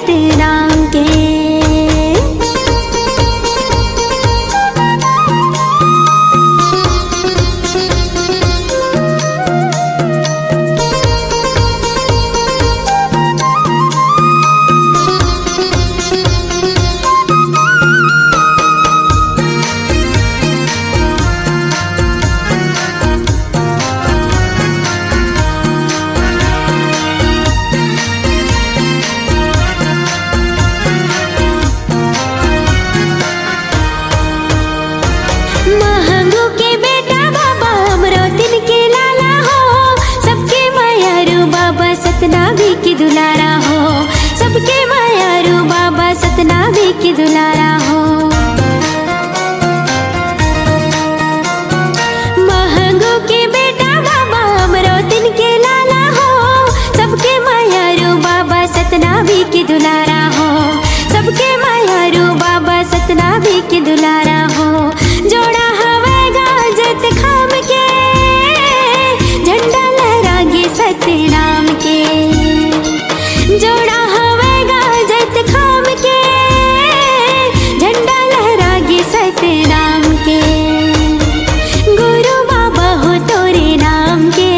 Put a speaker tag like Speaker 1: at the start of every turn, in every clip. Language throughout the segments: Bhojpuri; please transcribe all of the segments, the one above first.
Speaker 1: सतराम के। सतनामी की दुलारा हो, सबके मायारू बाबा सतनामी की दुलारा हो। महंगू के बेटा बाबा अमरोतिन के लाला हो, सबके मायारू बाबा सतनामी की दुलारा हो, सबके मायारू बाबा सतनामी की दुलारा हो। जोड़ा हवेगा जत खाम के, झंडा लहरागे सतराम के। जोड़ा हवेगा जत खाम के, झंडा लहरागे सतराम के। गुरु बाबा हो तोरे नाम के,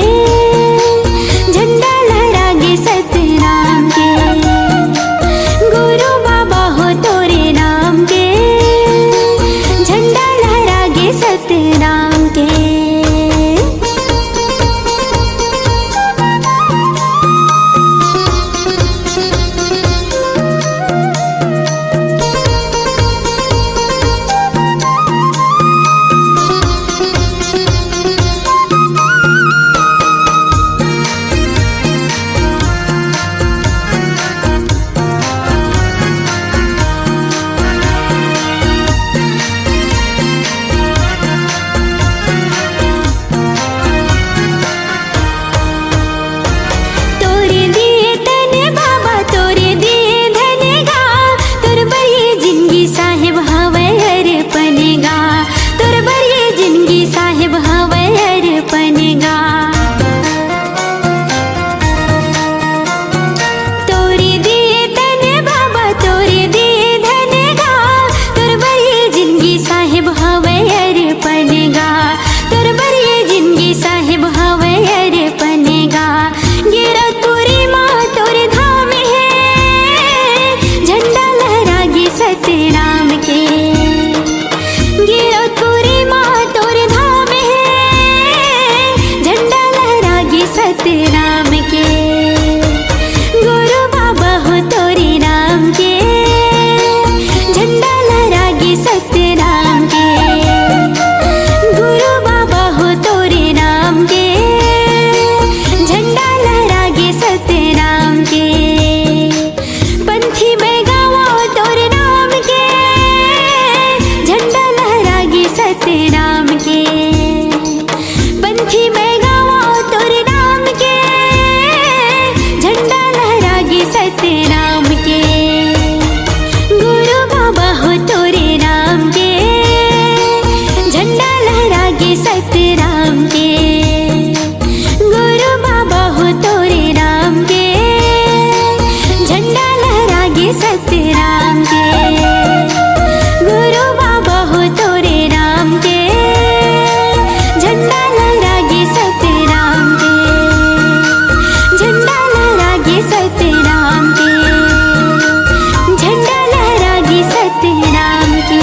Speaker 1: झंडा लहरागे सतराम के। गुरु बाबा हो तोरे नाम के, झंडा लहरागे सतराम के। सतराम के। गुरु बाबा हो तोरे नाम के, झंडा लहरागे सतराम के। गुरु बाबा हो तोरे नाम के, झंडा लहरागे सतराम के। पंथी में गावो तोरे नाम के, झंडा लहरागे सतराम के। पंथी में सतराम के। गुरु बाबा हो तोरे नाम के, झंडा लहरागे सतराम के। गुरु बाबा हो तोरे नाम के, झंडा लहरागे सतराम के। गुरु बाबा हो तोरे नाम के, झंडा लहरागे सतराम के। झंडा लहरागे सतराम के, झंडा लहरागे सतराम के।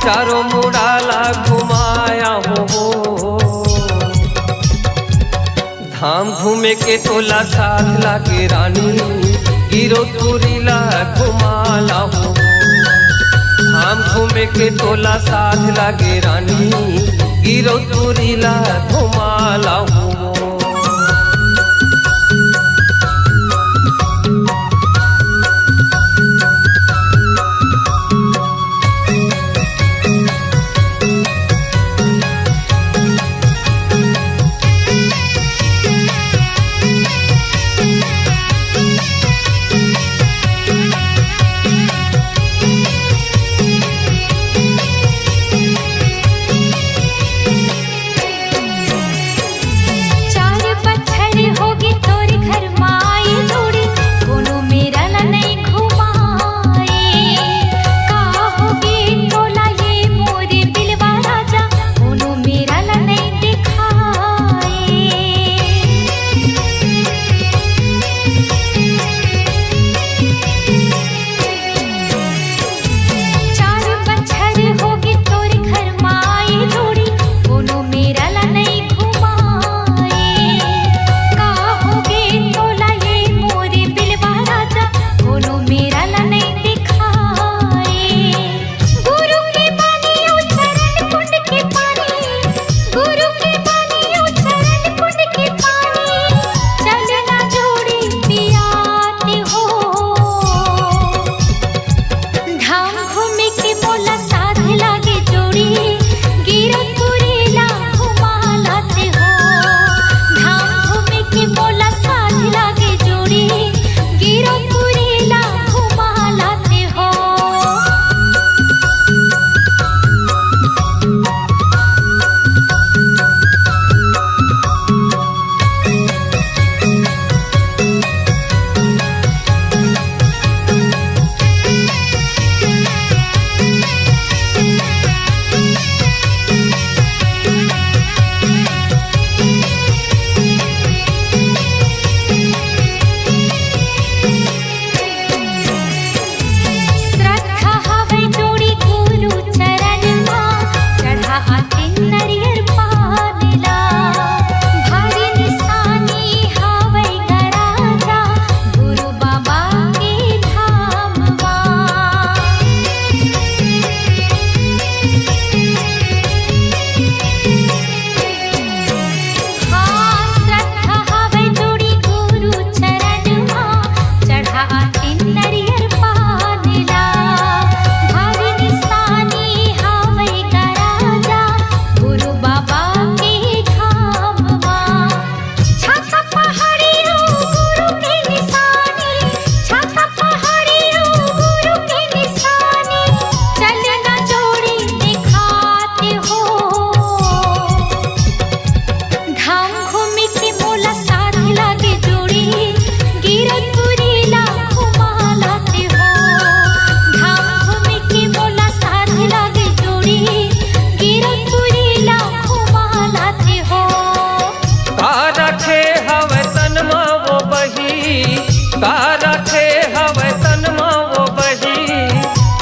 Speaker 2: चारों मुड़ाला घुमाया हो। धाम घूमे के तोला साथ लागे रानी, गिरो तुरीला घुमाला हो। धाम घूमे के तोला साथ लागे रानी, गिरो तुरीला घुमाला हो।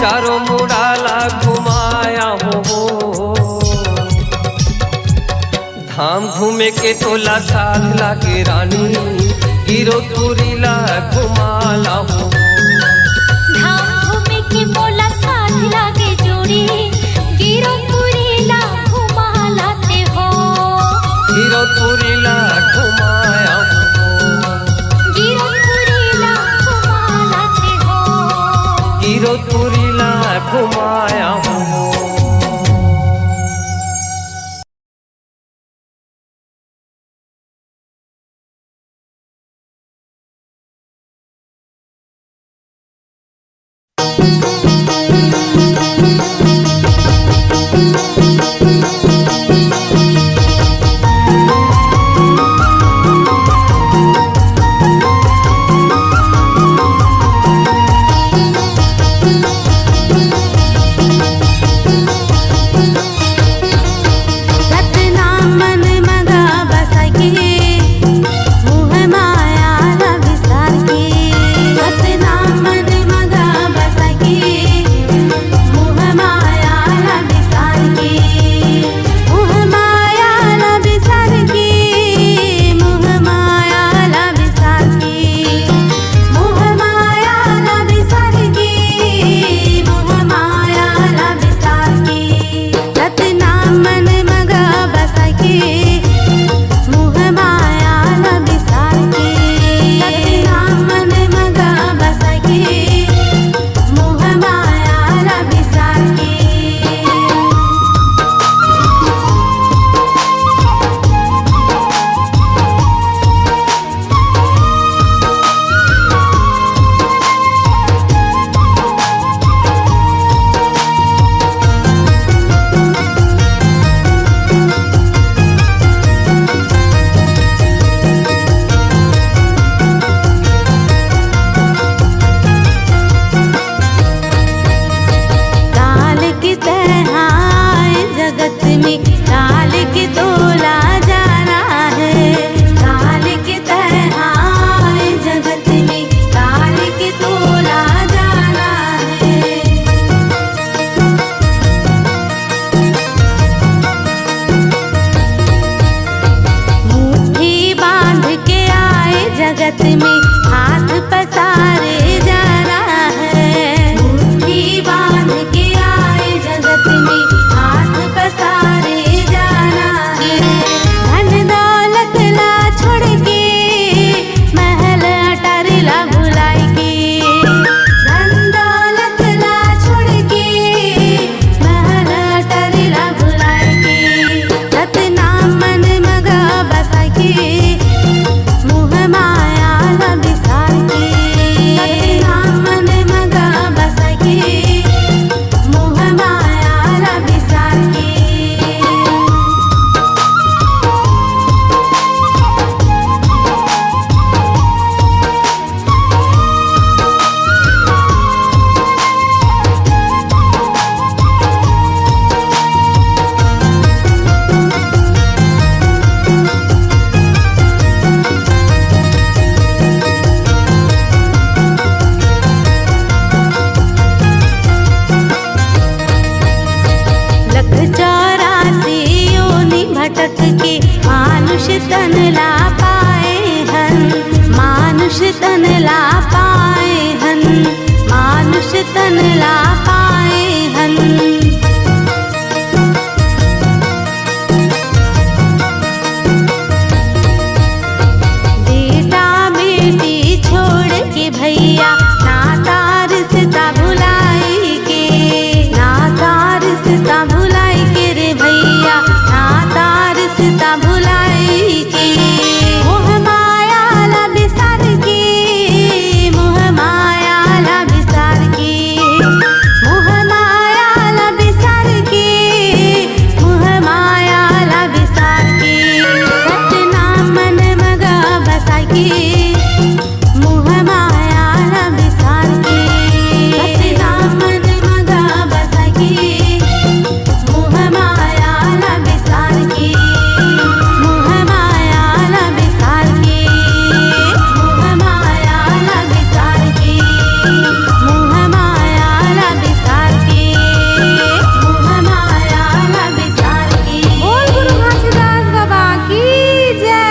Speaker 2: चारों मुड़ाला घुमाया हो। धाम घूमे के तोला साथ लागे रानी, गिरो तुरीला घुमाला हो।
Speaker 1: धाम घूमे के बोला साथ लागे जोड़ी, गिरो तुरीला घुमालाते हो।
Speaker 2: गिरो तुरीला घुमाया हो।
Speaker 1: गिरो तुरीला घुमालाते हो।
Speaker 2: गिरो तुरीला घुमाया हो।
Speaker 1: तन ला पाए हन, मानुष तन ला पाए हन। बेटा बेटी छोड़ के भैया, नाता रिश्ता भुलाई के, नाता रिश्ता भुलाई के रे भैया, नाता रिश्ता भुलाई के। मोह माया ला बिसार के, मोह माया ला बिसार के, मोह माया ला बिसार के, मोह माया ला बिसार के। सतनाम मन मगा बसा के, मोह माया ला बिसार के। सतनाम मन मगा बसा के, मोह माया ला बिसार के, मोह माया ला बिसार के, मोह माया ला बिसार के, मोह माया ला बिसार के, मोह माया ला बिसार के। बोल गुरु घासीदास बाबा की जय।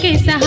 Speaker 3: के सहारे